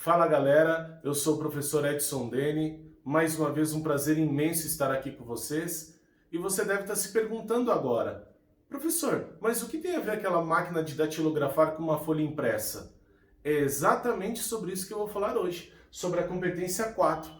Fala galera, eu sou o professor Edson Dene, mais uma vez um prazer imenso estar aqui com vocês. E você deve estar se perguntando agora, professor, mas o que tem a ver aquela máquina de datilografar com uma folha impressa? É exatamente sobre isso que eu vou falar hoje, sobre a competência 4,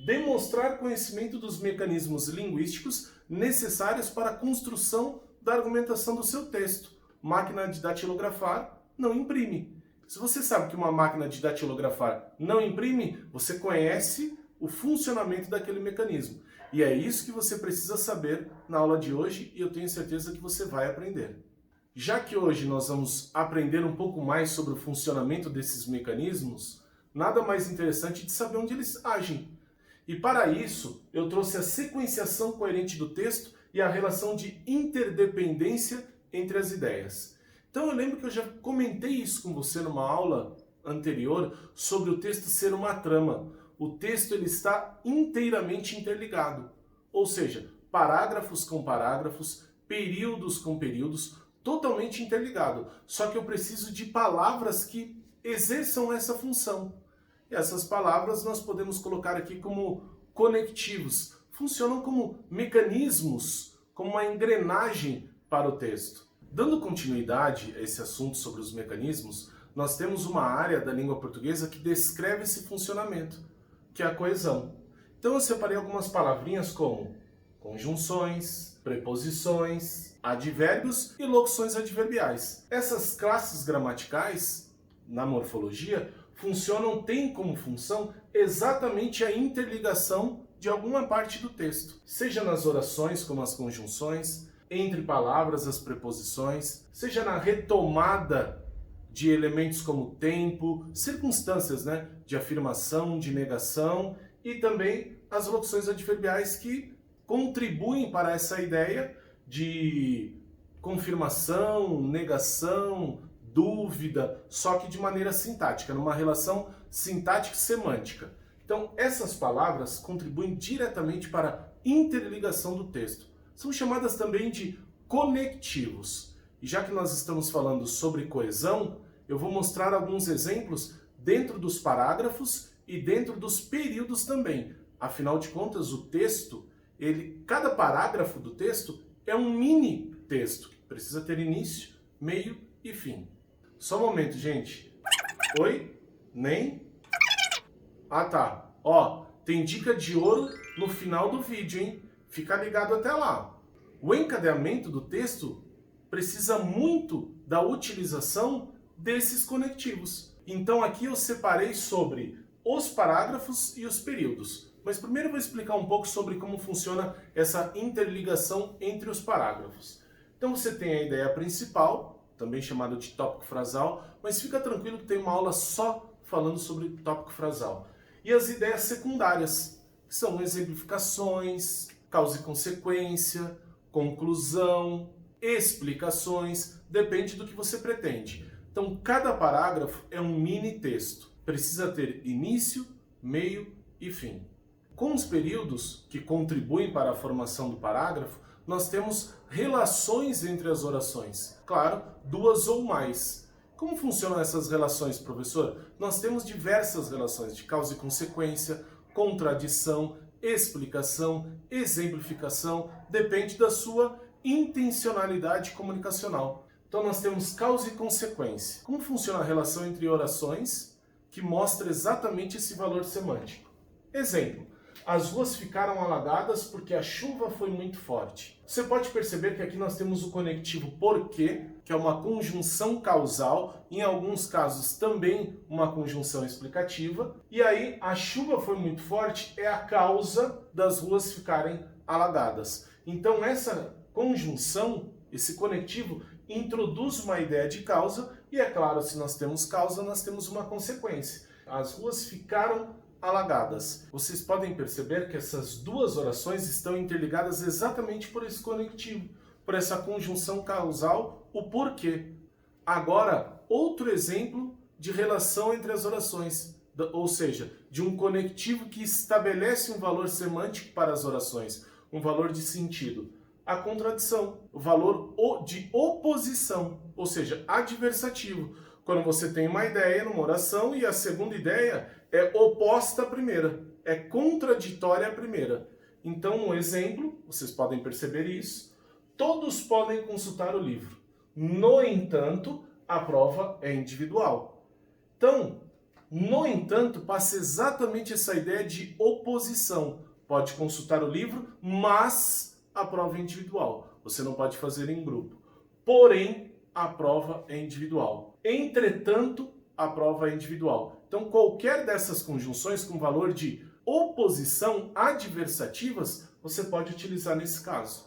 demonstrar conhecimento dos mecanismos linguísticos necessários para a construção da argumentação do seu texto. Máquina de datilografar não imprime. Se você sabe que uma máquina de datilografar não imprime, você conhece o funcionamento daquele mecanismo. E é isso que você precisa saber na aula de hoje e eu tenho certeza que você vai aprender. Já que hoje nós vamos aprender um pouco mais sobre o funcionamento desses mecanismos, nada mais interessante de saber onde eles agem. E para isso, eu trouxe a sequenciação coerente do texto e a relação de interdependência entre as ideias. Então eu lembro que eu já comentei isso com você numa aula anterior sobre o texto ser uma trama. O texto ele está inteiramente interligado, ou seja, parágrafos com parágrafos, períodos com períodos, totalmente interligado. Só que eu preciso de palavras que exerçam essa função. E essas palavras nós podemos colocar aqui como conectivos. Funcionam como mecanismos, como uma engrenagem para o texto. Dando continuidade a esse assunto sobre os mecanismos, nós temos uma área da língua portuguesa que descreve esse funcionamento, que é a coesão. Então eu separei algumas palavrinhas como conjunções, preposições, advérbios e locuções adverbiais. Essas classes gramaticais, na morfologia, têm como função exatamente a interligação de alguma parte do texto, seja nas orações como as conjunções, entre palavras as preposições, seja na retomada de elementos como tempo, circunstâncias, de afirmação, de negação e também as locuções adverbiais que contribuem para essa ideia de confirmação, negação, dúvida, só que de maneira sintática, numa relação sintática e semântica. Então, essas palavras contribuem diretamente para a interligação do texto. São chamadas também de conectivos. E já que nós estamos falando sobre coesão, eu vou mostrar alguns exemplos dentro dos parágrafos e dentro dos períodos também. Afinal de contas, o texto, cada parágrafo do texto é um mini texto, que precisa ter início, meio e fim. Só um momento, gente. Oi? Nem? Ah, tá. Ó, tem dica de ouro no final do vídeo, hein? Fica ligado até lá. O encadeamento do texto precisa muito da utilização desses conectivos. Então aqui eu separei sobre os parágrafos e os períodos. Mas primeiro eu vou explicar um pouco sobre como funciona essa interligação entre os parágrafos. Então você tem a ideia principal, também chamada de tópico frasal, mas fica tranquilo que tem uma aula só falando sobre tópico frasal. E as ideias secundárias, que são exemplificações, causa e consequência, conclusão, explicações, depende do que você pretende. Então, cada parágrafo é um mini texto. Precisa ter início, meio e fim. Com os períodos que contribuem para a formação do parágrafo, nós temos relações entre as orações. Claro, duas ou mais. Como funcionam essas relações, professor? Nós temos diversas relações de causa e consequência, contradição, explicação, exemplificação, depende da sua intencionalidade comunicacional. Então nós temos causa e consequência. Como funciona a relação entre orações que mostra exatamente esse valor semântico? Exemplo, as ruas ficaram alagadas porque a chuva foi muito forte. Você pode perceber que aqui nós temos o conectivo porque, que é uma conjunção causal, em alguns casos também uma conjunção explicativa, e aí a chuva foi muito forte é a causa das ruas ficarem alagadas. Então essa conjunção, esse conectivo, introduz uma ideia de causa, e é claro, se nós temos causa, nós temos uma consequência. As ruas ficaram alagadas. Vocês podem perceber que essas duas orações estão interligadas exatamente por esse conectivo, por essa conjunção causal, o porquê. Agora, outro exemplo de relação entre as orações, ou seja, de um conectivo que estabelece um valor semântico para as orações, um valor de sentido. a contradição, o valor de oposição, ou seja, adversativo. Quando você tem uma ideia numa oração e a segunda ideia é oposta à primeira, é contraditória à primeira. Então, no exemplo, vocês podem perceber isso, todos podem consultar o livro. No entanto, a prova é individual. Então, no entanto, passa exatamente essa ideia de oposição. Pode consultar o livro, mas a prova é individual. Você não pode fazer em grupo. Porém, a prova é individual. Entretanto, a prova é individual. Então, qualquer dessas conjunções com valor de oposição adversativas, você pode utilizar nesse caso.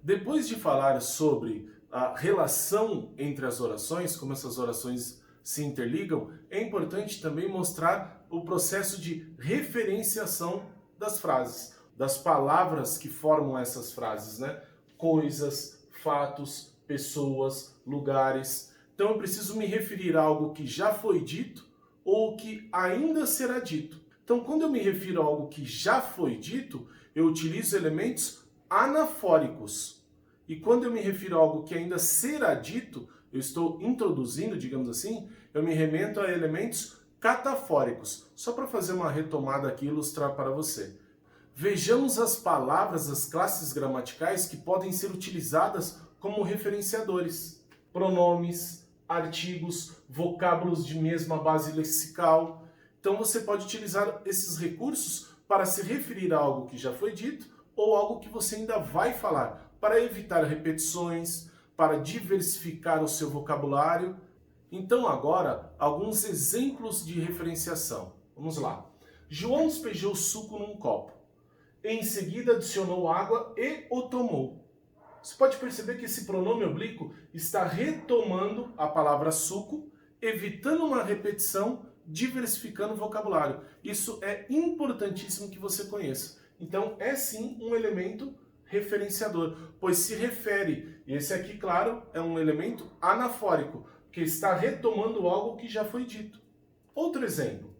Depois de falar sobre a relação entre as orações, como essas orações se interligam, é importante também mostrar o processo de referenciação das frases, das palavras que formam essas frases, né? Coisas, fatos, pessoas, lugares. Então eu preciso me referir a algo que já foi dito ou que ainda será dito. Então, quando eu me refiro a algo que já foi dito, eu utilizo elementos anafóricos. E quando eu me refiro a algo que ainda será dito, eu estou introduzindo, digamos assim, eu me remento a elementos catafóricos. Só para fazer uma retomada aqui e ilustrar para você. Vejamos as palavras, as classes gramaticais que podem ser utilizadas como referenciadores. Pronomes, artigos, vocábulos de mesma base lexical. Então você pode utilizar esses recursos para se referir a algo que já foi dito ou algo que você ainda vai falar, para evitar repetições, para diversificar o seu vocabulário. Então agora, alguns exemplos de referenciação. Vamos lá. João despejou suco num copo. Em seguida adicionou água e o tomou. Você pode perceber que esse pronome oblíquo está retomando a palavra suco, evitando uma repetição, diversificando o vocabulário. Isso é importantíssimo que você conheça. Então, é sim um elemento referenciador, pois se refere, e esse aqui, claro, é um elemento anafórico, que está retomando algo que já foi dito. Outro exemplo.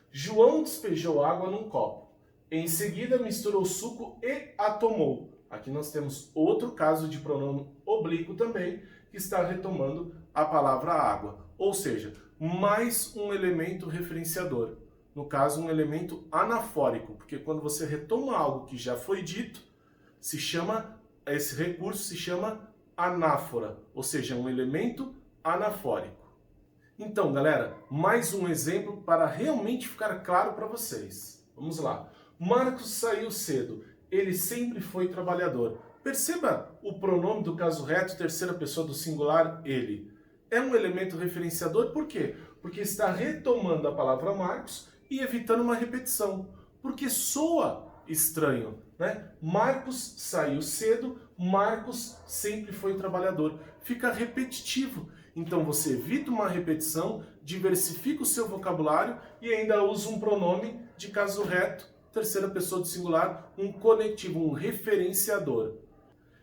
João despejou água num copo. Em seguida, misturou suco e a tomou. Aqui nós temos outro caso de pronome oblíquo também, que está retomando a palavra água. Ou seja, mais um elemento referenciador. No caso, um elemento anafórico, porque quando você retoma algo que já foi dito, esse recurso se chama anáfora, ou seja, um elemento anafórico. Então, galera, mais um exemplo para realmente ficar claro para vocês. Vamos lá. Marcos saiu cedo. Ele sempre foi trabalhador. Perceba o pronome do caso reto, terceira pessoa do singular, ele. É um elemento referenciador, por quê? Porque está retomando a palavra Marcos e evitando uma repetição. Porque soa estranho, né? Marcos saiu cedo, Marcos sempre foi trabalhador. Fica repetitivo. Então você evita uma repetição, diversifica o seu vocabulário e ainda usa um pronome de caso reto, terceira pessoa do singular, um conectivo, um referenciador.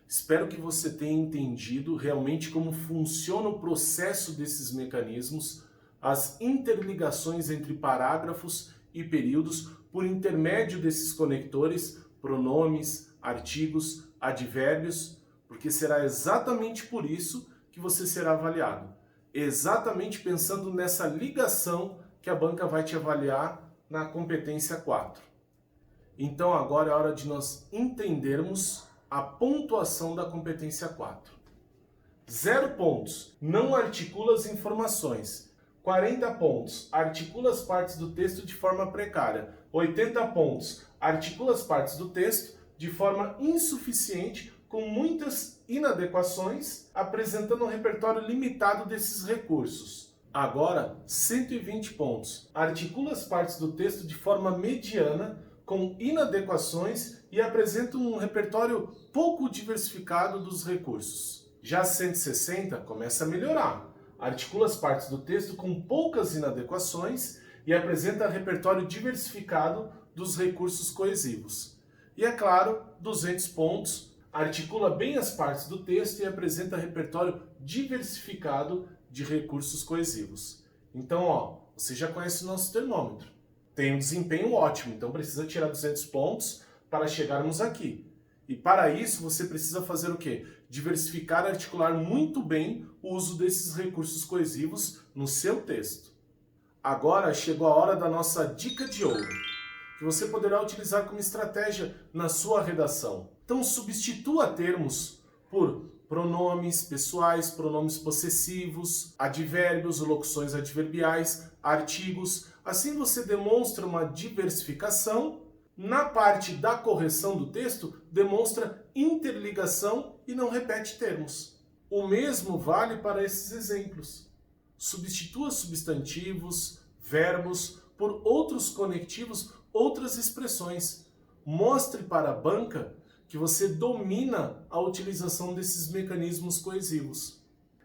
Espero que você tenha entendido realmente como funciona o processo desses mecanismos, as interligações entre parágrafos e períodos por intermédio desses conectores, pronomes, artigos, advérbios, porque será exatamente por isso que você será avaliado. Exatamente pensando nessa ligação que a banca vai te avaliar na competência 4. Então agora é hora de nós entendermos a pontuação da competência 4. 0 pontos, não articula as informações. 40 pontos, articula as partes do texto de forma precária. 80 pontos, articula as partes do texto de forma insuficiente, com muitas inadequações, apresentando um repertório limitado desses recursos. Agora, 120 pontos, articula as partes do texto de forma mediana, com inadequações e apresenta um repertório pouco diversificado dos recursos. Já 160 começa a melhorar. Articula as partes do texto com poucas inadequações e apresenta repertório diversificado dos recursos coesivos. E é claro, 200 pontos, articula bem as partes do texto e apresenta repertório diversificado de recursos coesivos. Então, ó, você já conhece o nosso termômetro. Tem um desempenho ótimo, então precisa tirar 200 pontos para chegarmos aqui. E para isso você precisa fazer o quê? Diversificar e articular muito bem o uso desses recursos coesivos no seu texto. Agora chegou a hora da nossa dica de ouro, que você poderá utilizar como estratégia na sua redação. Então substitua termos por pronomes pessoais, pronomes possessivos, advérbios, locuções adverbiais, artigos. Assim você demonstra uma diversificação. Na parte da correção do texto, demonstra interligação e não repete termos. O mesmo vale para esses exemplos. Substitua substantivos, verbos por outros conectivos, outras expressões. Mostre para a banca que você domina a utilização desses mecanismos coesivos.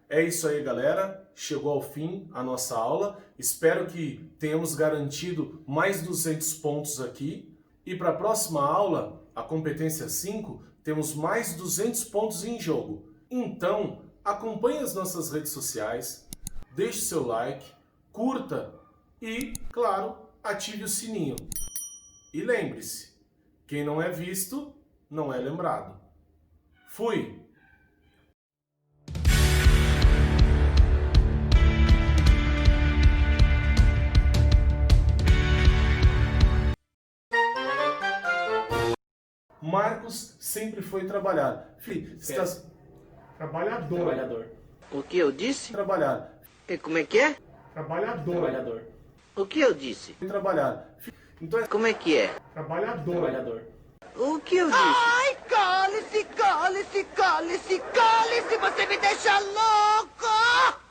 É isso aí, galera. Chegou ao fim a nossa aula. Espero que tenhamos garantido mais 200 pontos aqui. E para a próxima aula, a competência 5, temos mais 200 pontos em jogo. Então, acompanhe as nossas redes sociais, deixe seu like, curta e, claro, ative o sininho. E lembre-se, quem não é visto, não é lembrado. Fui! Marcos sempre foi trabalhar. Fih, está... Trabalhador. Trabalhador. O que eu disse? Trabalhar. E como é que é? Trabalhador. Trabalhador. O que eu disse? Trabalhar. Então é Como é que é? trabalhador. Trabalhador. O que eu disse? Ai, cale-se, cale-se, cale-se, cale-se, você me deixa louco!